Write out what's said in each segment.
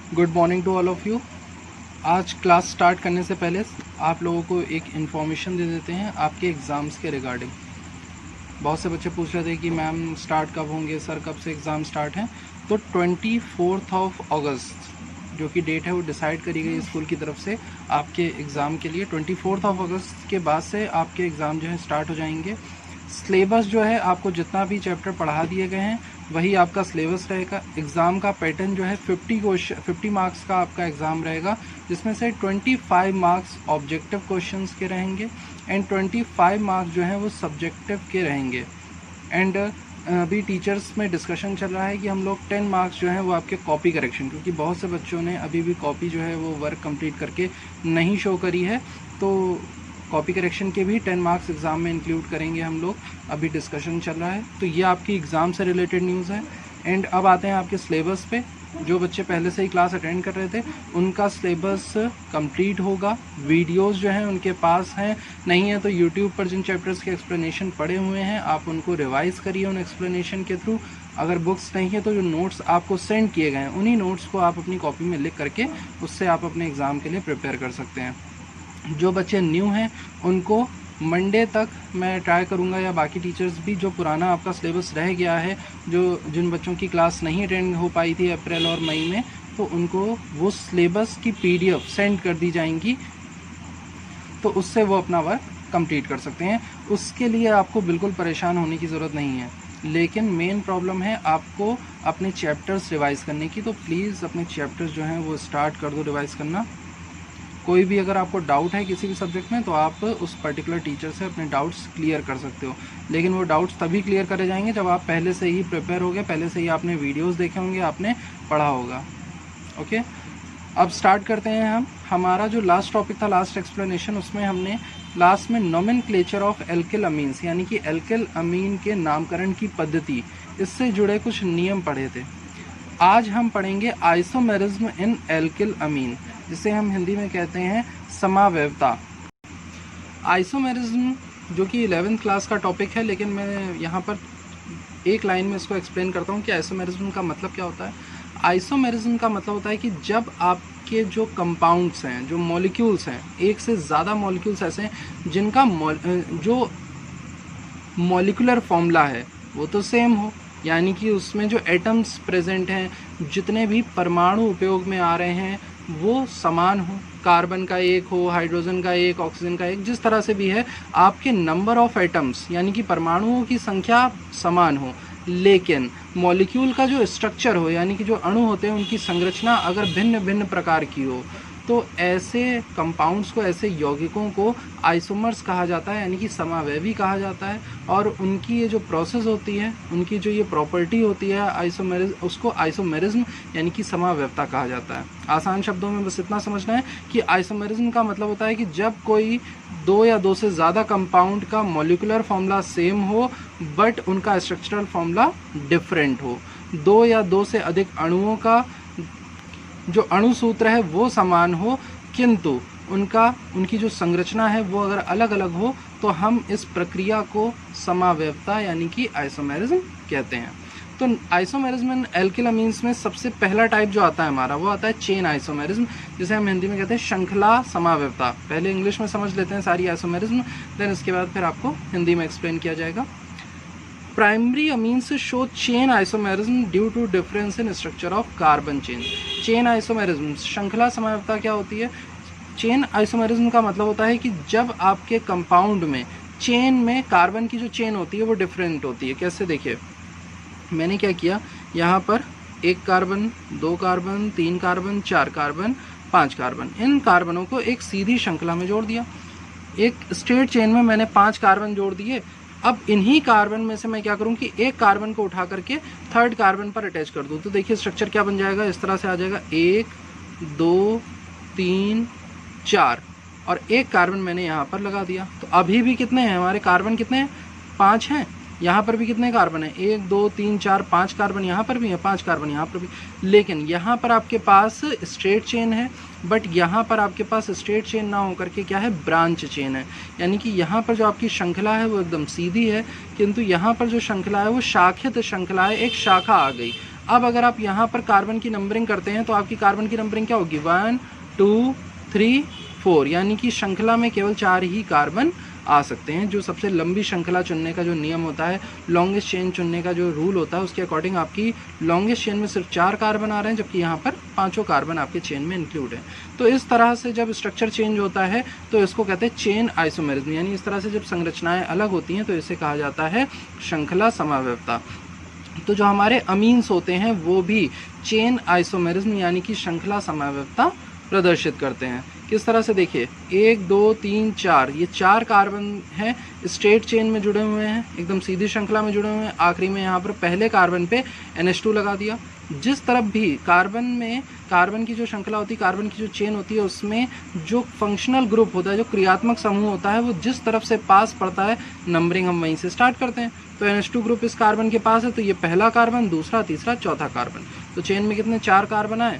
Good morning to all of you. आज class start करने से पहले आप लोगों को एक इन्फॉर्मेशन दे देते हैं आपके एग्ज़ाम्स के रिगार्डिंग। बहुत से बच्चे पूछ रहे थे कि मैम स्टार्ट कब होंगे, सर कब से एग्ज़ाम स्टार्ट हैं। तो 24 अगस्त जो कि डेट है वो डिसाइड करी गई स्कूल की तरफ से आपके एग्ज़ाम के लिए। 24 अगस्त के बाद से आपके एग्ज़ाम जो है स्टार्ट हो जाएंगे। सिलेबस जो है आपको जितना भी चैप्टर पढ़ा दिए गए हैं वही आपका सिलेबस रहेगा। एग्ज़ाम का पैटर्न जो है 50 मार्क्स का आपका एग्ज़ाम रहेगा, जिसमें से 25 मार्क्स ऑब्जेक्टिव क्वेश्चंस के रहेंगे एंड 25 मार्क्स जो हैं वो सब्जेक्टिव के रहेंगे। एंड अभी टीचर्स में डिस्कशन चल रहा है कि हम लोग 10 मार्क्स जो हैं वो आपके कॉपी करेक्शन, क्योंकि बहुत से बच्चों ने अभी भी कॉपी जो है वो वर्क कंप्लीट करके नहीं शो करी है, तो कॉपी करेक्शन के भी 10 मार्क्स एग्ज़ाम में इंक्लूड करेंगे हम लोग। अभी डिस्कशन चल रहा है। तो ये आपकी एग्ज़ाम से रिलेटेड न्यूज़ है। एंड अब आते हैं आपके सिलेबस पे। जो बच्चे पहले से ही क्लास अटेंड कर रहे थे उनका सिलेबस कंप्लीट होगा। वीडियोस जो हैं उनके पास हैं, नहीं है तो यूट्यूब पर जिन चैप्टर्स के एक्सप्लेनेशन पड़े हुए हैं आप उनको रिवाइज़ करिए उन एक्सप्लेनेशन के थ्रू। अगर बुक्स नहीं है तो जो नोट्स आपको सेंड किए गए हैं उन्हीं नोट्स को आप अपनी कॉपी में लिख करके उससे आप अपने एग्ज़ाम के लिए प्रिपेयर कर सकते हैं। जो बच्चे न्यू हैं उनको मंडे तक मैं ट्राई करूंगा, या बाकी टीचर्स भी, जो पुराना आपका सिलेबस रह गया है, जो जिन बच्चों की क्लास नहीं अटेंड हो पाई थी अप्रैल और मई में, तो उनको वो सिलेबस की PDF सेंड कर दी जाएंगी, तो उससे वो अपना वर्क कंप्लीट कर सकते हैं। उसके लिए आपको बिल्कुल परेशान होने की ज़रूरत नहीं है। लेकिन मेन प्रॉब्लम है आपको अपने चैप्टर्स रिवाइज़ करने की। तो प्लीज़ अपने चैप्टर्स जो हैं वो स्टार्ट कर दो रिवाइज़ करना। कोई भी अगर आपको डाउट है किसी भी सब्जेक्ट में तो आप उस पर्टिकुलर टीचर से अपने डाउट्स क्लियर कर सकते हो, लेकिन वो डाउट्स तभी क्लियर करे जाएंगे जब आप पहले से ही प्रिपेयर हो गए, पहले से ही आपने वीडियोस देखे होंगे, आपने पढ़ा होगा। ओके, अब स्टार्ट करते हैं हम। हमारा जो लास्ट टॉपिक था, लास्ट एक्सप्लेनेशन, उसमें हमने लास्ट में नोमेनक्लेचर ऑफ एल्किल अमीन्स यानी कि एल्किल अमीन के नामकरण की पद्धति, इससे जुड़े कुछ नियम पढ़े थे। आज हम पढ़ेंगे आइसोमेरिज्म इन एल्किल अमीन, जिसे हम हिंदी में कहते हैं समावयवता। आइसोमेरिज्म जो कि 11th क्लास का टॉपिक है, लेकिन मैं यहाँ पर एक लाइन में इसको एक्सप्लेन करता हूँ कि आइसोमेरिज्म का मतलब क्या होता है। आइसोमेरिज्म का मतलब होता है कि जब आपके जो कंपाउंड्स हैं, जो मॉलिक्यूल्स हैं, एक से ज़्यादा मॉलिक्यूल्स ऐसे हैं जिनका जो मॉलिक्यूलर फॉर्मूला है वो तो सेम हो, यानी कि उसमें जो एटम्स प्रेजेंट हैं, जितने भी परमाणु उपयोग में आ रहे हैं वो समान हो। कार्बन का एक हो, हाइड्रोजन का एक, ऑक्सीजन का एक, जिस तरह से भी है, आपके नंबर ऑफ एटम्स यानी कि परमाणुओं की संख्या समान हो, लेकिन मॉलिक्यूल का जो स्ट्रक्चर हो यानी कि जो अणु होते हैं उनकी संरचना अगर भिन्न भिन्न प्रकार की हो, तो ऐसे कंपाउंड्स को, ऐसे यौगिकों को आइसोमर्स कहा जाता है, यानी कि समावयवी कहा जाता है। और उनकी ये जो प्रोसेस होती है, उनकी जो ये प्रॉपर्टी होती है आइसोमेरिज्म, उसको आइसोमेरिज्म यानी कि समावयवता कहा जाता है। आसान शब्दों में बस इतना समझना है कि आइसोमेरिज्म का मतलब होता है कि जब कोई दो या दो से ज़्यादा कंपाउंड का मॉलिक्यूलर फॉर्मूला सेम हो बट उनका स्ट्रक्चरल फॉर्मूला डिफरेंट हो। दो या दो से अधिक अणुओं का जो अणु सूत्र है वो समान हो, किंतु उनकी जो संरचना है वो अगर अलग अलग हो, तो हम इस प्रक्रिया को समावयवता यानी कि आइसोमेरिज्म कहते हैं। तो आइसोमेरिज्म इन एल्किल अमीन्स में सबसे पहला टाइप जो आता है हमारा, वो आता है चेन आइसोमेरिज्म, जिसे हम हिंदी में कहते हैं श्रृंखला समावयवता। पहले इंग्लिश में समझ लेते हैं सारी आइसोमेरिज्म, देन इसके बाद फिर आपको हिंदी में एक्सप्लेन किया जाएगा। Primary amines show chain isomerism due to difference in structure of carbon chain. Chain isomerism, श्रृंखला समावयवता क्या होती है? चेन आइसोमेरिज्म का मतलब होता है कि जब आपके कंपाउंड में चेन में कार्बन की जो चेन होती है वो डिफरेंट होती है। कैसे? देखिए, मैंने क्या किया, यहाँ पर 1 carbon, 2 carbon, 3 carbon, 4 carbon, 5 carbon, इन कार्बनों को एक सीधी श्रृंखला में जोड़ दिया। एक स्ट्रेट चेन में मैंने 5 कार्बन जोड़ दिए। अब इन्हीं कार्बन में से मैं क्या करूं कि एक कार्बन को उठा करके थर्ड कार्बन पर अटैच कर दूं। तो देखिए स्ट्रक्चर क्या बन जाएगा, इस तरह से आ जाएगा 1 2 3 4, और एक कार्बन मैंने यहाँ पर लगा दिया। तो अभी भी कितने हैं हमारे कार्बन? कितने हैं? 5 हैं। यहाँ पर भी कितने कार्बन है? 1 2 3 4 5 कार्बन यहाँ पर भी है, 5 कार्बन यहाँ पर भी। लेकिन यहाँ पर आपके पास स्ट्रेट चेन है, बट यहाँ पर आपके पास स्ट्रेट चेन ना होकर के क्या है, ब्रांच चेन है। यानी कि यहाँ पर जो आपकी श्रृंखला है वो एकदम सीधी है, किंतु यहाँ पर जो श्रृंखला है वो शाखित श्रृंखला है, एक शाखा आ गई। अब अगर आप यहाँ पर कार्बन की नंबरिंग करते हैं तो आपकी कार्बन की नंबरिंग क्या होगी, 1 2 3 4, यानी कि श्रृंखला में केवल 4 ही कार्बन आ सकते हैं। जो सबसे लंबी श्रृंखला चुनने का जो नियम होता है, लॉन्गेस्ट चेन चुनने का जो रूल होता है, उसके अकॉर्डिंग आपकी लॉन्गेस्ट चेन में सिर्फ 4 कार्बन आ रहे हैं, जबकि यहाँ पर 5 कार्बन आपके चेन में इंक्लूड है। तो इस तरह से जब स्ट्रक्चर चेंज होता है तो इसको कहते हैं चेन आइसोमेरिज्म, यानी इस तरह से जब संरचनाएं अलग होती हैं तो इसे कहा जाता है श्रृंखला समव्यवता। तो जो हमारे अमीन्स होते हैं वो भी चेन आइसोमेरिज्म यानी कि श्रृंखला समव्यवता प्रदर्शित करते हैं। किस तरह से, देखिए 1 2 3 4, ये 4 कार्बन हैं, स्ट्रेट चेन में जुड़े हुए हैं, एकदम सीधी श्रृंखला में जुड़े हुए हैं। आखिरी में यहाँ पर पहले कार्बन पे NH2 लगा दिया। जिस तरफ भी कार्बन में, कार्बन की जो श्रृंखला होती है, कार्बन की जो चेन होती है, उसमें जो फंक्शनल ग्रुप होता है, जो क्रियात्मक समूह होता है, वो जिस तरफ से पास पड़ता है, नंबरिंग हम वहीं से स्टार्ट करते हैं। तो NH2 ग्रुप इस कार्बन के पास है, तो ये पहला कार्बन, दूसरा, तीसरा, चौथा कार्बन। तो चेन में कितने, 4 कार्बन आए।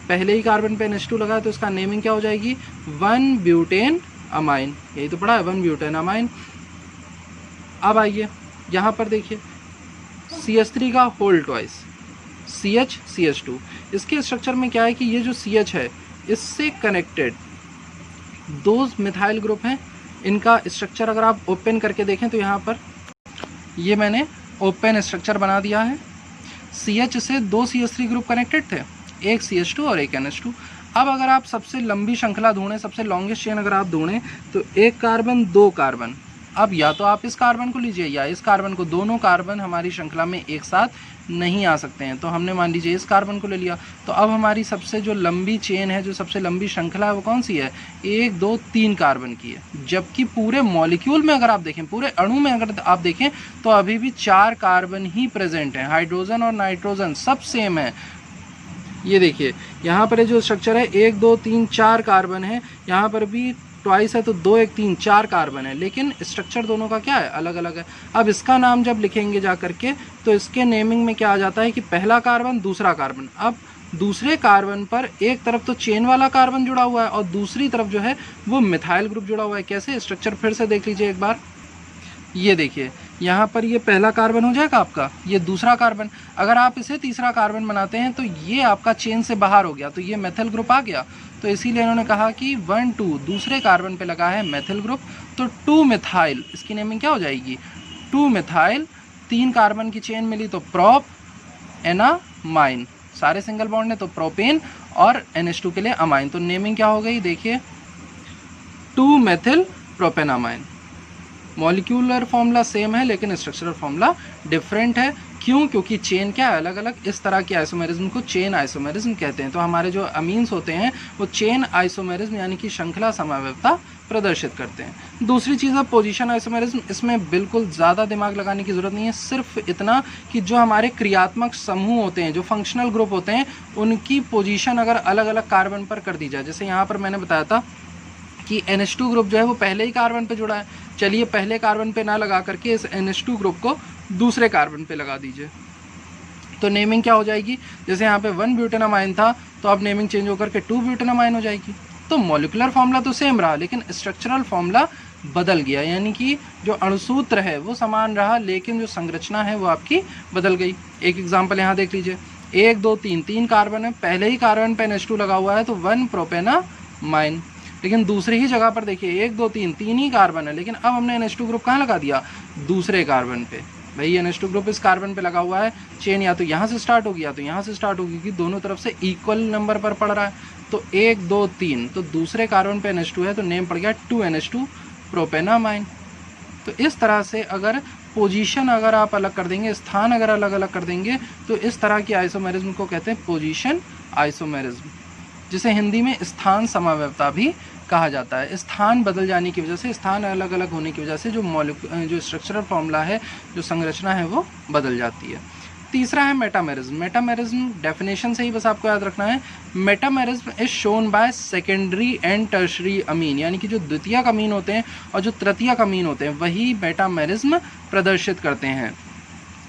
पहले ही कार्बन पे NH2 लगा है तो इसका नेमिंग क्या हो जाएगी, 1 ब्यूटेन अमाइन। यही तो पढ़ा है, 1 ब्यूटेन अमाइन। अब आइए यहाँ पर देखिए CH3 का होल ट्वाइस, CH CH2। इसके स्ट्रक्चर में क्या है कि ये जो CH है, इससे कनेक्टेड 2 मिथाइल ग्रुप हैं। इनका स्ट्रक्चर अगर आप ओपन करके देखें तो यहाँ पर ये मैंने ओपन स्ट्रक्चर बना दिया है। CH से 2 CH3 ग्रुप कनेक्टेड थे, एक CH2 और एक NH2। अब अगर आप सबसे लंबी श्रृंखला ढूंढें, सबसे लॉन्गेस्ट चेन अगर आप ढूंढें, तो 1 कार्बन 2 कार्बन। अब या तो आप इस कार्बन को लीजिए या इस कार्बन को, दोनों कार्बन हमारी श्रृंखला में एक साथ नहीं आ सकते हैं। तो हमने मान लीजिए इस कार्बन को ले लिया। तो अब हमारी सबसे जो लंबी चेन है, जो सबसे लंबी श्रृंखला है, वो कौन सी है, 1 2 3 कार्बन की है। जबकि पूरे मॉलिक्यूल में अगर आप देखें, पूरे अणु में अगर आप देखें, तो अभी भी 4 कार्बन ही प्रेजेंट हैं। हाइड्रोजन और नाइट्रोजन सब सेम है। ये देखिए यहाँ पर जो स्ट्रक्चर है, 1 2 3 4 कार्बन है। यहाँ पर भी ट्वाइस है तो 2 1 3 4 कार्बन है, लेकिन स्ट्रक्चर दोनों का क्या है, अलग अलग है। अब इसका नाम जब लिखेंगे जा करके, तो इसके नेमिंग में क्या आ जाता है कि पहला कार्बन, दूसरा कार्बन। अब दूसरे कार्बन पर एक तरफ तो चेन वाला कार्बन जुड़ा हुआ है और दूसरी तरफ जो है वो मिथाइल ग्रुप जुड़ा हुआ है। कैसे, स्ट्रक्चर फिर से देख लीजिए एक बार। ये देखिए यहाँ पर ये पहला कार्बन हो जाएगा आपका, ये दूसरा कार्बन। अगर आप इसे तीसरा कार्बन बनाते हैं तो ये आपका चेन से बाहर हो गया, तो ये मेथिल ग्रुप आ गया। तो इसीलिए इन्होंने कहा कि 1 2 दूसरे कार्बन पे लगा है मेथिल ग्रुप, तो 2 मिथाइल, इसकी नेमिंग क्या हो जाएगी, 2 मिथाइल। 3 कार्बन की चेन मिली तो प्रोप एनामाइन, सारे सिंगल बॉन्ड है तो प्रोपेन, और NH2 के लिए अमाइन। तो नेमिंग क्या हो गई, देखिए 2 methyl propanamine. Molecular formula same है लेकिन स्ट्रक्चरल फॉर्मूला डिफरेंट है। क्यों, क्योंकि चेन क्या है, अलग अलग। इस तरह के आइसोमेरिज्म को चेन आइसोमेरिज्म कहते हैं। तो हमारे जो अमीन्स होते हैं वो चेन आइसोमेरिज्म यानी कि श्रृंखला समव्यवता प्रदर्शित करते हैं। दूसरी चीज़ है पोजीशन आइसोमेरिज्म। इसमें बिल्कुल ज़्यादा दिमाग लगाने की ज़रूरत नहीं है, सिर्फ इतना कि जो हमारे क्रियात्मक समूह होते हैं, जो फंक्शनल ग्रुप होते हैं, उनकी पोजीशन अगर अलग अलग कार्बन पर कर दी जाए। जैसे यहाँ पर मैंने बताया था कि NH2 ग्रुप जो है वो पहले ही कार्बन पे जुड़ा है। चलिए पहले कार्बन पे ना लगा करके इस NH2 ग्रुप को दूसरे कार्बन पे लगा दीजिए, तो नेमिंग क्या हो जाएगी। जैसे यहाँ पे 1 ब्यूटेनामाइन था तो अब नेमिंग चेंज होकर के 2 ब्यूटेनामाइन हो जाएगी। तो मॉलिक्यूलर फॉर्मूला तो सेम रहा लेकिन स्ट्रक्चरल फॉर्मूला बदल गया, यानी कि जो अणुसूत्र है वो समान रहा लेकिन जो संरचना है वो आपकी बदल गई। एक एग्जाम्पल यहाँ देख लीजिए, 1 2 3 कार्बन है, पहले ही कार्बन पे NH2 लगा हुआ है तो 1 प्रोपेनामाइन। लेकिन दूसरी ही जगह पर देखिए 1 2 3 ही कार्बन है, लेकिन अब हमने NH2 ग्रुप कहाँ लगा दिया, दूसरे कार्बन पे। भाई NH2 ग्रुप इस कार्बन पे लगा हुआ है, चेन या तो यहाँ से स्टार्ट होगी या तो यहाँ से स्टार्ट होगी, क्योंकि दोनों तरफ से इक्वल नंबर पर पड़ रहा है। तो 1 2 3, तो दूसरे कार्बन पे NH2 है तो नेम पड़ गया 2NH2 प्रोपेनामाइन। तो इस तरह से अगर पोजीशन अगर आप अलग कर देंगे, स्थान अगर अलग अलग कर देंगे, तो इस तरह की आइसोमेरिज्म को कहते हैं पोजीशन आइसोमेरिज्म, जिसे हिंदी में स्थान समव्यवता भी कहा जाता है। स्थान बदल जाने की वजह से, स्थान अलग अलग होने की वजह से जो स्ट्रक्चरल फॉर्मूला है, जो संरचना है वो बदल जाती है। तीसरा है मेटामेरिज्म। मेटामेरिज्म डेफिनेशन से ही बस आपको याद रखना है, metamerism is shown by secondary and tertiary अमीन, यानी कि जो द्वितीयक अमीन होते हैं और जो तृतीयक अमीन होते हैं वही मेटामेरिज्म प्रदर्शित करते हैं।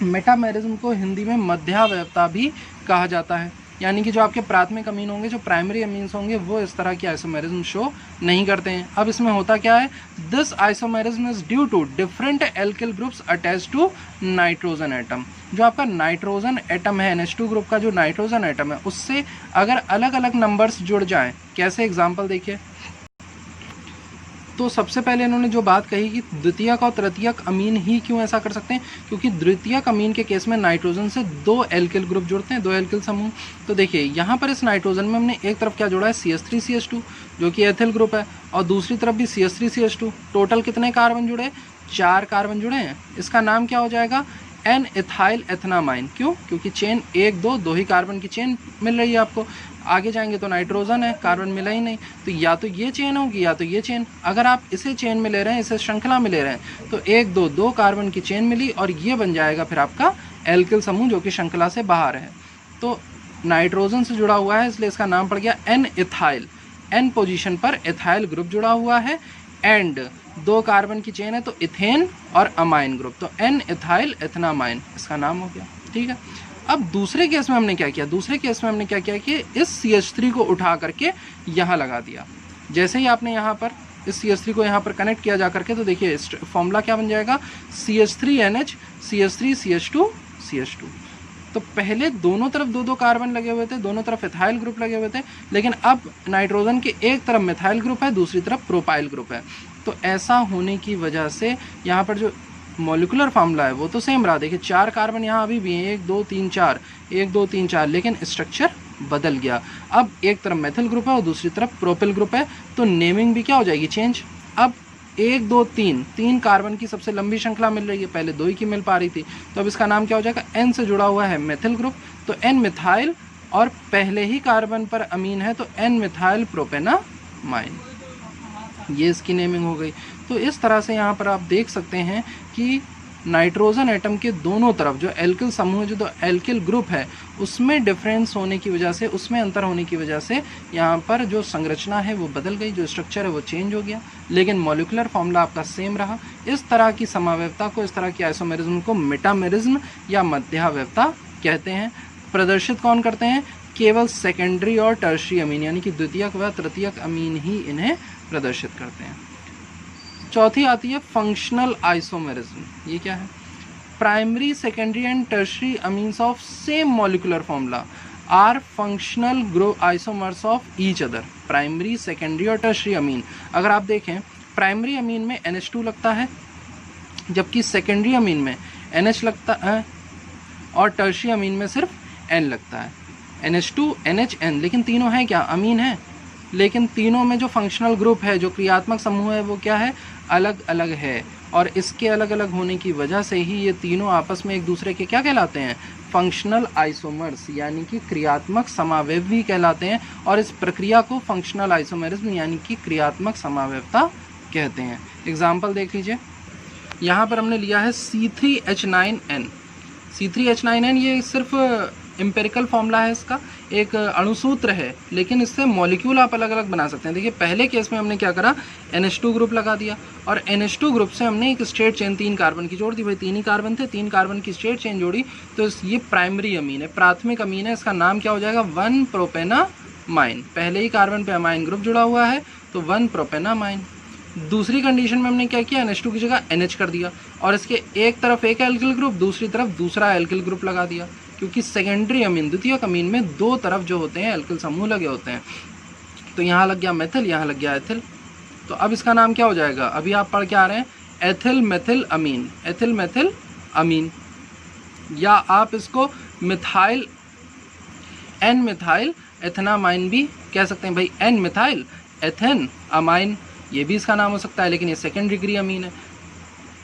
मेटामेरिज्म को हिंदी में मध्यावयवता भी कहा जाता है, यानी कि जो आपके प्राथमिक अमीन होंगे, जो प्राइमरी अमीन्स होंगे, वो इस तरह की आइसोमेरिज्म शो नहीं करते हैं। अब इसमें होता क्या है, this isomerism is due to different alkyl groups attached to nitrogen atom. जो आपका नाइट्रोजन एटम है, NH2 ग्रुप का जो नाइट्रोजन एटम है, उससे अगर अलग अलग नंबर्स जुड़ जाएं, कैसे एग्जांपल देखिए। तो सबसे पहले इन्होंने जो बात कही कि द्वितीयक और तृतीयक अमीन ही क्यों ऐसा कर सकते हैं, क्योंकि द्वितीयक अमीन के केस में नाइट्रोजन से 2 एल्किल ग्रुप जुड़ते हैं, 2 एल्किल समूह। तो देखिए यहाँ पर इस नाइट्रोजन में हमने एक तरफ क्या जोड़ा है, CH3CH2 जो कि एथिल ग्रुप है, और दूसरी तरफ भी CH3CH2। टोटल कितने कार्बन जुड़े, 4 कार्बन जुड़े हैं। इसका नाम क्या हो जाएगा, एन इथाइल एथनामाइन। क्यों, क्योंकि चेन 1 2 ही कार्बन की चेन मिल रही है आपको। आगे जाएंगे तो नाइट्रोजन है, कार्बन मिला ही नहीं, तो या तो ये चेन होगी या तो ये चेन। अगर आप इसे चेन में ले रहे हैं, इसे श्रृंखला में ले रहे हैं, तो 1 2 कार्बन की चेन मिली और ये बन जाएगा फिर आपका एल्किल समूह जो कि श्रृंखला से बाहर है। तो नाइट्रोजन से जुड़ा हुआ है इसलिए इसका नाम पड़ गया एन इथाइल। एन पोजीशन पर इथाइल ग्रुप जुड़ा हुआ है एंड 2 कार्बन की चेन है तो इथेन और अमाइन ग्रुप, तो एन इथाइल एथनामाइन इसका नाम हो गया। ठीक है, अब दूसरे केस में हमने क्या किया, दूसरे केस में हमने क्या किया कि इस CH3 को उठा करके यहाँ लगा दिया। जैसे ही आपने यहाँ पर इस CH3 को यहाँ पर कनेक्ट किया जा करके, तो देखिए फॉर्मूला क्या बन जाएगा, CH3NH CH3CH2 CH2। तो पहले दोनों तरफ 2 कार्बन लगे हुए थे, दोनों तरफ इथाइल ग्रुप लगे हुए थे, लेकिन अब नाइट्रोजन के एक तरफ मिथाइल ग्रुप है, दूसरी तरफ प्रोपाइल ग्रुप है। तो ऐसा होने की वजह से यहाँ पर जो मॉलिक्यूलर फार्मूला है वो तो सेम रहा। देखिए 4 कार्बन यहाँ अभी भी हैं, 1 2 3 4 1 2 3 4, लेकिन स्ट्रक्चर बदल गया। अब एक तरफ मेथिल ग्रुप है और दूसरी तरफ प्रोपिल ग्रुप है, तो नेमिंग भी क्या हो जाएगी, चेंज। अब 1 2 3 कार्बन की सबसे लंबी श्रृंखला मिल रही है, पहले 2 ही की मिल पा रही थी, तो अब इसका नाम क्या हो जाएगा, N से जुड़ा हुआ है मेथिल ग्रुप, तो N मिथाइल, और पहले ही कार्बन पर अमीन है तो N मिथाइल प्रोपेनामाइन, ये इसकी नेमिंग हो गई। तो इस तरह से यहाँ पर आप देख सकते हैं कि नाइट्रोजन एटम के दोनों तरफ जो एल्किल समूह, जो एल्किल ग्रुप है, उसमें डिफरेंस होने की वजह से, उसमें अंतर होने की वजह से यहाँ पर जो संरचना है वो बदल गई, जो स्ट्रक्चर है वो चेंज हो गया, लेकिन मॉलिक्यूलर फॉर्मूला आपका सेम रहा। इस तरह की समावयवता को, इस तरह की आइसोमेरिज्म को मेटामेरिज्म या मध्यावयवता कहते हैं। प्रदर्शित कौन करते हैं, केवल सेकेंडरी और टर्शियरी अमीन यानी कि द्वितीयक व तृतीयक अमीन ही इन्हें प्रदर्शित करते हैं। चौथी आती है फंक्शनल आइसोमेरिज्म। ये क्या है, primary secondary and tertiary amines of same molecular formula are functional group isomers of each other. Primary secondary और टर्शियरी अमीन, अगर आप देखें प्राइमरी अमीन में NH2 लगता है, जबकि सेकेंडरी अमीन में NH लगता है, और टर्शियरी अमीन में सिर्फ N लगता है, NH2 NH N, लेकिन तीनों हैं क्या, अमीन है, लेकिन तीनों में जो फंक्शनल ग्रुप है, जो क्रियात्मक समूह है, वो क्या है, अलग अलग है। और इसके अलग अलग होने की वजह से ही ये तीनों आपस में एक दूसरे के क्या कहलाते हैं, फंक्शनल आइसोमर्स यानी कि क्रियात्मक समावयवी कहलाते हैं। और इस प्रक्रिया को फंक्शनल आइसोमेरिज्म यानी कि क्रियात्मक समावयवता कहते हैं। एग्जाम्पल देख लीजिए, यहाँ पर हमने लिया है C3H9N। C3H9N ये सिर्फ एम्पेरिकल फॉर्मूला है, इसका एक अणुसूत्र है, लेकिन इससे मॉलिक्यूल आप अलग अलग बना सकते हैं। देखिए पहले केस में हमने क्या करा, NH2 ग्रुप लगा दिया, और NH2 ग्रुप से हमने एक स्ट्रेट चेन 3 कार्बन की जोड़ दी। भाई 3 ही कार्बन थे, 3 कार्बन की स्ट्रेट चेन जोड़ी, तो ये प्राइमरी अमीन है, प्राथमिक अमीन है। इसका नाम क्या हो जाएगा, 1 प्रोपेनामाइन। पहले ही कार्बन पे अमाइन ग्रुप जुड़ा हुआ है तो 1 प्रोपेनामाइन। दूसरी कंडीशन में हमने क्या किया, NH2 की जगह NH कर दिया, और इसके एक तरफ एक एल्किल ग्रुप, दूसरी तरफ दूसरा एल्किल ग्रुप लगा दिया, क्योंकि सेकेंडरी अमीन, द्वितीयक अमीन में 2 तरफ जो होते हैं एल्किल समूह लगे होते हैं। तो यहाँ लग गया मेथिल, यहाँ लग गया एथिल, तो अब इसका नाम क्या हो जाएगा, अभी आप पढ़ के आ रहे हैं, एथिल मेथिल अमीन, एथिल मेथिल अमीन। या आप इसको मिथाइल एन मिथाइल एथनामाइन भी कह सकते हैं। भाई एन मिथाइल एथेन अमाइन, ये भी इसका नाम हो सकता है, लेकिन ये सेकेंड डिग्री अमीन है।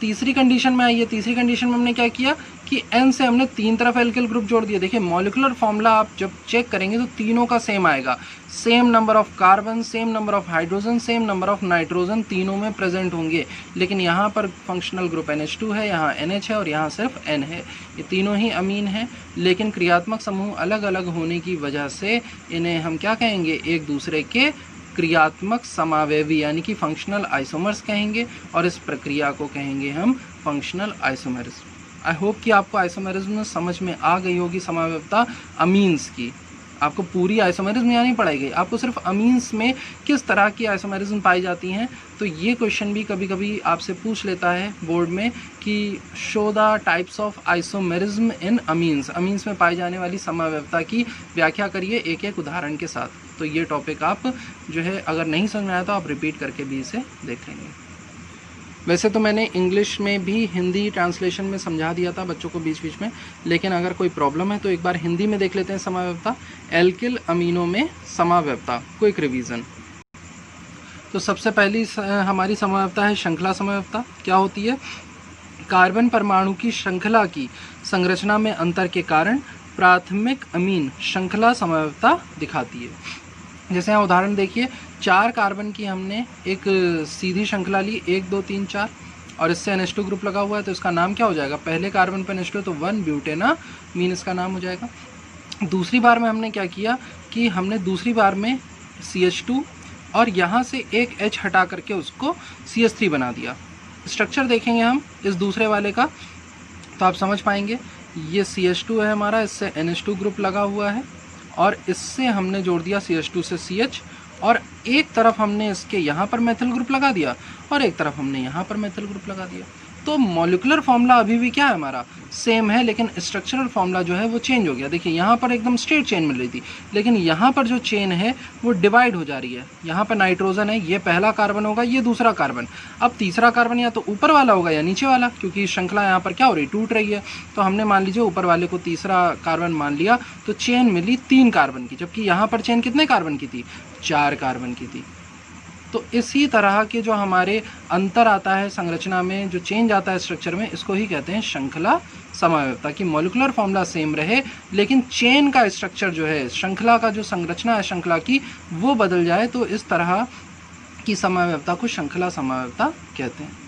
तीसरी कंडीशन में आइए, तीसरी कंडीशन में हमने क्या किया कि N से हमने 3 तरफ एल्किल ग्रुप जोड़ दिया। देखिए मॉलिक्यूलर फॉर्मूला आप जब चेक करेंगे तो तीनों का सेम आएगा, same number of carbon, same number of hydrogen, same number of nitrogen तीनों में प्रेजेंट होंगे। लेकिन यहाँ पर फंक्शनल ग्रुप NH2 है, यहाँ NH है और यहाँ सिर्फ N है। ये तीनों ही अमीन हैं, लेकिन क्रियात्मक समूह अलग अलग होने की वजह से इन्हें हम क्या कहेंगे, एक दूसरे के क्रियात्मक समावयवी यानी कि फंक्शनल आइसोमर्स कहेंगे, और इस प्रक्रिया को कहेंगे हम फंक्शनल आइसोमेरिज्म। आई होप कि आपको आइसोमेरिज्म समझ में आ गई होगी, समावयवता अमीन्स की। आपको पूरी आइसोमेरिज्म यानी पढ़ाई, आपको सिर्फ अमीन्स में किस तरह की आइसोमेरिज्म पाई जाती हैं। तो ये क्वेश्चन भी कभी कभी आपसे पूछ लेता है बोर्ड में कि show the types of isomerism in amines, amines में पाई जाने वाली समव्यवस्था की व्याख्या करिए एक एक उदाहरण के साथ। तो ये टॉपिक आप जो है अगर नहीं समझ में आया तो आप रिपीट करके भी इसे देख लेंगे। वैसे तो मैंने इंग्लिश में भी हिंदी ट्रांसलेशन में समझा दिया था बच्चों को बीच बीच में, लेकिन अगर कोई प्रॉब्लम है तो एक बार हिंदी में देख लेते हैं समव्यवस्था। एल्किल अमीनों में समव्यवस्था, क्विक रिवीजन। तो सबसे पहली हमारी समव्यवस्था है श्रृंखला समव्यवस्था। क्या होती है? कार्बन परमाणु की श्रृंखला की संरचना में अंतर के कारण प्राथमिक अमीन श्रृंखला समव्यवस्था दिखाती है। जैसे यहाँ उदाहरण देखिए, 4 कार्बन की हमने एक सीधी श्रृंखला ली, 1 2 3 4, और इससे NH2 ग्रुप लगा हुआ है, तो इसका नाम क्या हो जाएगा? पहले कार्बन पर NH2 तो 1 ब्यूटेनामीन इसका नाम हो जाएगा। दूसरी बार में हमने क्या किया कि हमने दूसरी बार में CH2 और यहाँ से एक H हटा करके उसको CH3 बना दिया। स्ट्रक्चर देखेंगे हम इस दूसरे वाले का तो आप समझ पाएंगे। ये CH2 है हमारा, इससे NH2 ग्रुप लगा हुआ है और इससे हमने जोड़ दिया CH2 से CH, और एक तरफ हमने इसके यहाँ पर मेथिल ग्रुप लगा दिया और एक तरफ हमने यहाँ पर मेथिल ग्रुप लगा दिया। तो मॉलिक्यूलर फॉर्मूला अभी भी क्या है हमारा? सेम है, लेकिन स्ट्रक्चरल फॉर्मूला जो है वो चेंज हो गया। देखिए यहाँ पर एकदम स्ट्रेट चेन मिल रही थी, लेकिन यहाँ पर जो चेन है वो डिवाइड हो जा रही है। यहाँ पर नाइट्रोजन है, ये पहला कार्बन होगा, ये दूसरा कार्बन। अब तीसरा कार्बन या तो ऊपर वाला होगा या नीचे वाला, क्योंकि श्रृंखला यहाँ पर क्या हो रही, टूट रही है। तो हमने मान लीजिए ऊपर वाले को तीसरा कार्बन मान लिया, तो चेन मिली 3 कार्बन की, जबकि यहाँ पर चेन कितने कार्बन की थी? 4 कार्बन की थी। तो इसी तरह के जो हमारे अंतर आता है संरचना में, जो चेंज आता है स्ट्रक्चर में, इसको ही कहते हैं श्रृंखला समव्यवस्था। कि मॉलिक्यूलर फॉर्मूला सेम रहे लेकिन चेन का स्ट्रक्चर जो है, श्रृंखला का जो संरचना है श्रृंखला की, वो बदल जाए, तो इस तरह की समव्यवस्था को श्रृंखला समव्यवस्था कहते हैं।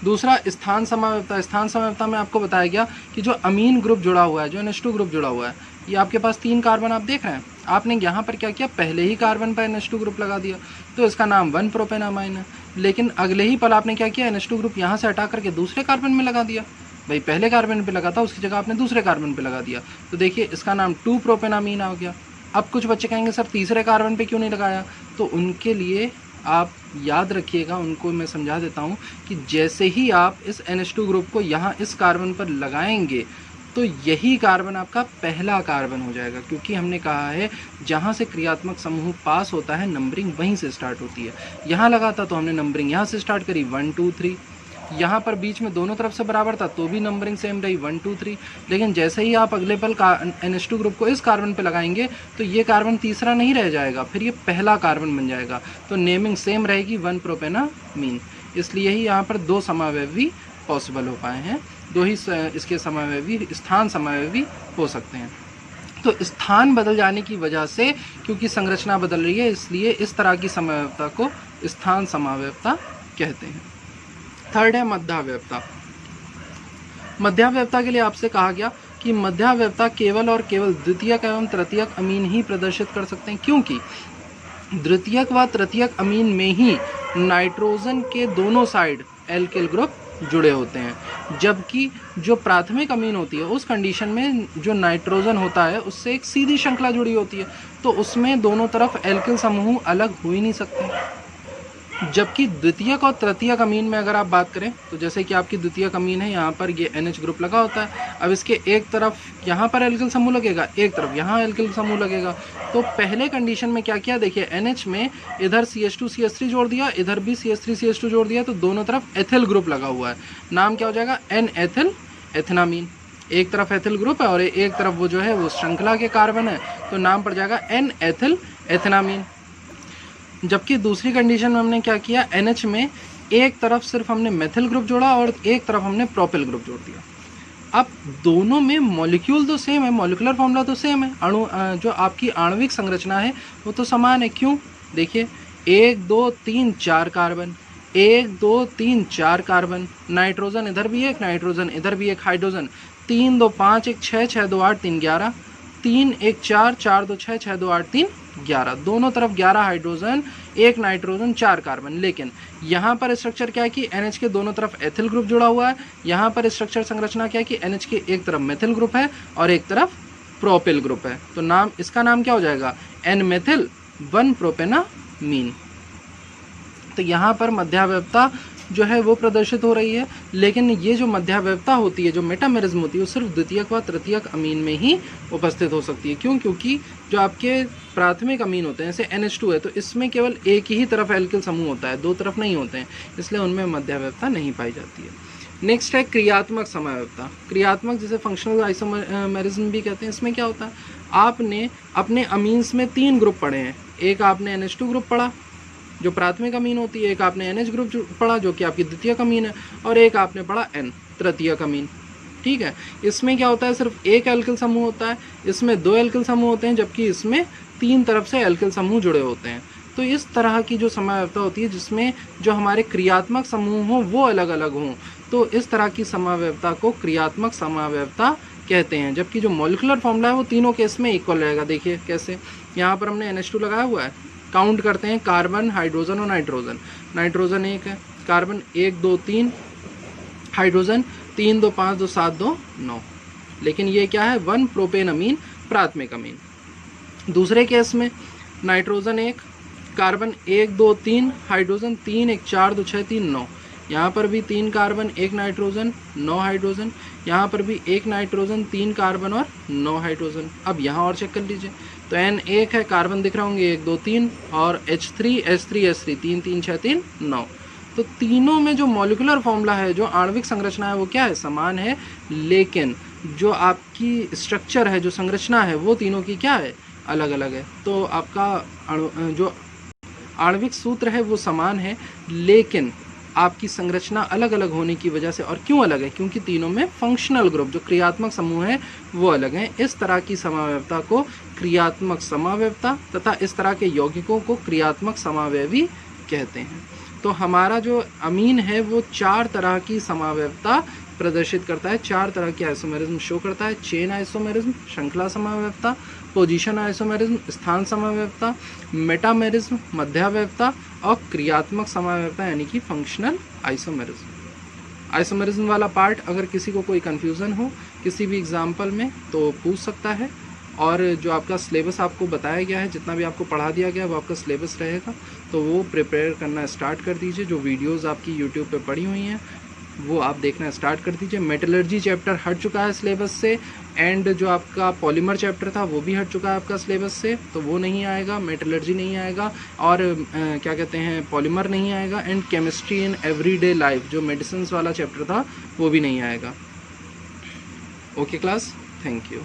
दूसरा स्थान समव्यवस्था। स्थान समव्यवस्था में आपको बताया गया कि जो अमीन ग्रुप जुड़ा हुआ है, जो NH2 ग्रुप जुड़ा हुआ है, ये आपके पास 3 कार्बन आप देख रहे हैं, आपने यहाँ पर क्या किया, पहले ही कार्बन पर NH2 ग्रुप लगा दिया, तो इसका नाम 1 प्रोपेनामाइन है। लेकिन अगले ही पल आपने क्या किया, NH2 ग्रुप यहाँ से हटा करके दूसरे कार्बन में लगा दिया। भाई पहले कार्बन पे लगा था, उसकी जगह आपने दूसरे कार्बन पे लगा दिया, तो देखिए इसका नाम 2 प्रोपेनामीन आ गया। अब कुछ बच्चे कहेंगे सर तीसरे कार्बन पे क्यों नहीं लगाया? तो उनके लिए आप याद रखिएगा, उनको मैं समझा देता हूँ कि जैसे ही आप इस NH2 ग्रुप को यहाँ इस कार्बन पर लगाएंगे तो यही कार्बन आपका पहला कार्बन हो जाएगा, क्योंकि हमने कहा है जहाँ से क्रियात्मक समूह पास होता है नंबरिंग वहीं से स्टार्ट होती है। यहाँ लगा था तो हमने नंबरिंग यहाँ से स्टार्ट करी 1 2 3, यहाँ पर बीच में दोनों तरफ से बराबर था तो भी नंबरिंग सेम रही 1 2 3। लेकिन जैसे ही आप अगले पल NH2 ग्रुप को इस कार्बन पे लगाएंगे तो ये कार्बन तीसरा नहीं रह जाएगा, फिर ये पहला कार्बन बन जाएगा, तो नेमिंग सेम रहेगी 1 प्रोपेनामीन। इसलिए ही यहाँ पर 2 समावयवी पॉसिबल हो पाए हैं, 2 ही इसके समावयवी, स्थान समावयवी हो सकते हैं। तो स्थान बदल जाने की वजह से, क्योंकि संरचना बदल रही है, इसलिए इस तरह की समव्यवस्था को स्थान समावयवस्था कहते हैं। थर्ड है मध्यावयवस्था। मध्यावयवस्था के लिए आपसे कहा गया कि मध्यावयवस्था केवल और केवल द्वितीयक एवं तृतीयक अमीन ही प्रदर्शित कर सकते हैं, क्योंकि द्वितीयक व तृतीयक अमीन में ही नाइट्रोजन के दोनों साइड एल्किल ग्रुप जुड़े होते हैं, जबकि जो प्राथमिक अमीन होती है उस कंडीशन में जो नाइट्रोजन होता है उससे एक सीधी श्रृंखला जुड़ी होती है, तो उसमें दोनों तरफ एल्किल समूह अलग हो ही नहीं सकते। जबकि द्वितीयक और तृतीयक अमीन में अगर आप बात करें तो जैसे कि आपकी द्वितीयक अमीन है, यहाँ पर ये NH ग्रुप लगा होता है, अब इसके एक तरफ यहाँ पर एल्किल समूह लगेगा, एक तरफ यहाँ एल्किल समूह लगेगा। तो पहले कंडीशन में क्या किया, देखिए NH में इधर CH2 CH3 जोड़ दिया, इधर भी CH3 CH2 जोड़ दिया, तो दोनों तरफ एथिल ग्रुप लगा हुआ है, नाम क्या हो जाएगा, N-एथिल एथेनामीन। एक तरफ एथिल ग्रुप है और एक तरफ वो जो है वो श्रृंखला के कार्बन है, तो नाम पड़ जाएगा N-एथिल एथेनामीन। जबकि दूसरी कंडीशन में हमने क्या किया, NH में एक तरफ सिर्फ हमने मेथिल ग्रुप जोड़ा और एक तरफ हमने प्रोपिल ग्रुप जोड़ दिया। अब दोनों में मॉलिक्यूल तो सेम है, मॉलिक्यूलर फॉर्मूला तो सेम है, अणु जो आपकी आणविक संरचना है वो तो समान है। क्यों? देखिए 1 2 3 4 कार्बन, 1 2 3 4 कार्बन, नाइट्रोजन इधर भी एक, नाइट्रोजन इधर भी एक, हाइड्रोजन 3 2 5 1 6 6 2 8 3 11, 3 1 4 4 2 6 6 2 8 3 11, दोनों तरफ 11 हाइड्रोजन, 1 नाइट्रोजन, 4 कार्बन। लेकिन यहाँ पर स्ट्रक्चर क्या है कि NH के दोनों तरफ एथिल ग्रुप जुड़ा हुआ है, यहाँ पर स्ट्रक्चर संरचना क्या है कि NH के एक तरफ मेथिल ग्रुप है और एक तरफ प्रोपिल ग्रुप है, तो नाम इसका नाम क्या हो जाएगा, एन मेथिल 1 प्रोपेनामीन। तो यहाँ पर मध्यावयवता जो है वो प्रदर्शित हो रही है, लेकिन ये जो मध्यावयवता होती है, जो मेटामेरिज्म होती है, वो सिर्फ द्वितीयक व तृतीयक अमीन में ही उपस्थित हो सकती है। क्यों? क्योंकि जो आपके प्राथमिक अमीन होते हैं, जैसे NH2 है, तो इसमें केवल एक ही तरफ एल्किल समूह होता है, दो तरफ नहीं होते हैं, इसलिए उनमें मध्यावयवता नहीं पाई जाती है। नेक्स्ट है क्रियात्मक समवयवता। क्रियात्मक जिसे फंक्शनल आइसोमेरिज्म भी कहते हैं। इसमें क्या होता है, आपने अपने अमीन्स में 3 ग्रुप पढ़े हैं। एक आपने NH2 ग्रुप पढ़ा जो प्राथमिक अमीन होती है, एक आपने NH ग्रुप पढ़ा जो कि आपकी द्वितीयक अमीन है, और एक आपने पढ़ा N तृतीयक अमीन। ठीक है, इसमें क्या होता है, सिर्फ एक एल्किल समूह होता है, इसमें 2 एल्किल समूह होते हैं, जबकि इसमें 3 तरफ से एल्किल समूह जुड़े होते हैं। तो इस तरह की जो समवयवता होती है जिसमें जो हमारे क्रियात्मक समूह हों वो अलग अलग हों, तो इस तरह की समवयवता को क्रियात्मक समवयवता कहते हैं। जबकि जो मॉलिक्यूलर फॉर्मूला है वो तीनों केस में इक्वल रहेगा। देखिए कैसे, यहाँ पर हमने NH2 लगाया हुआ है, काउंट करते हैं कार्बन, हाइड्रोजन और नाइट्रोजन। नाइट्रोजन 1 है, कार्बन 1 2 3, हाइड्रोजन 3 2 5 2 7 2 9। लेकिन ये क्या है, 1 प्रोपेनामीन प्राथमिक अमीन। दूसरे केस में नाइट्रोजन 1, कार्बन 1 2 3, हाइड्रोजन 3 1 4 2 6 3 9। यहाँ पर भी 3 कार्बन 1 नाइट्रोजन 9 हाइड्रोजन, यहाँ पर भी 1 नाइट्रोजन 3 कार्बन और 9 हाइड्रोजन। अब यहाँ और चेक कर लीजिए, तो N1 है, कार्बन दिख रहे होंगे 1 2 3, और H3 S3 S3 3 3 6 3 9। तो तीनों में जो मॉलिक्यूलर फॉर्मूला है, जो आणविक संरचना है, वो क्या है, समान है, लेकिन जो आपकी स्ट्रक्चर है, जो संरचना है, वो तीनों की क्या है, अलग अलग है। तो आपका जो आणविक सूत्र है वो समान है, लेकिन आपकी संरचना अलग अलग होने की वजह से, और क्यों अलग है, क्योंकि तीनों में फंक्शनल ग्रुप जो क्रियात्मक समूह है वो अलग हैं। इस तरह की समवयवता को क्रियात्मक समवयवता तथा इस तरह के यौगिकों को क्रियात्मक समवयवी कहते हैं। तो हमारा जो अमीन है वो 4 तरह की समवयवता प्रदर्शित करता है, 4 तरह की आइसोमेरिज्म शो करता है। चेन आइसोमेरिज्म, श्रृंखला समवयवता, पोजीशन आइसोमेरिज्म, स्थान समवयवता, मेटामेरिज्म मध्यावयवता, और क्रियात्मक समवयवता यानी कि फंक्शनल आइसोमेरिज्म। आइसोमेरिज्म वाला पार्ट अगर किसी को कोई कन्फ्यूज़न हो किसी भी एग्जाम्पल में तो पूछ सकता है, और जो आपका सिलेबस आपको बताया गया है, जितना भी आपको पढ़ा दिया गया है वो आपका सिलेबस रहेगा, तो वो प्रिपेयर करना स्टार्ट कर दीजिए। जो वीडियोज़ आपकी यूट्यूब पे पड़ी हुई हैं वो आप देखना स्टार्ट कर दीजिए। मेटलर्जी चैप्टर हट चुका है सिलेबस से, एंड जो आपका पॉलीमर चैप्टर था वो भी हट चुका है आपका सिलेबस से, तो वो नहीं आएगा, मेटलर्जी नहीं आएगा, और क्या कहते हैं, पॉलीमर नहीं आएगा, and chemistry in everyday life जो मेडिसिन वाला चैप्टर था वो भी नहीं आएगा। Okay class, thank you.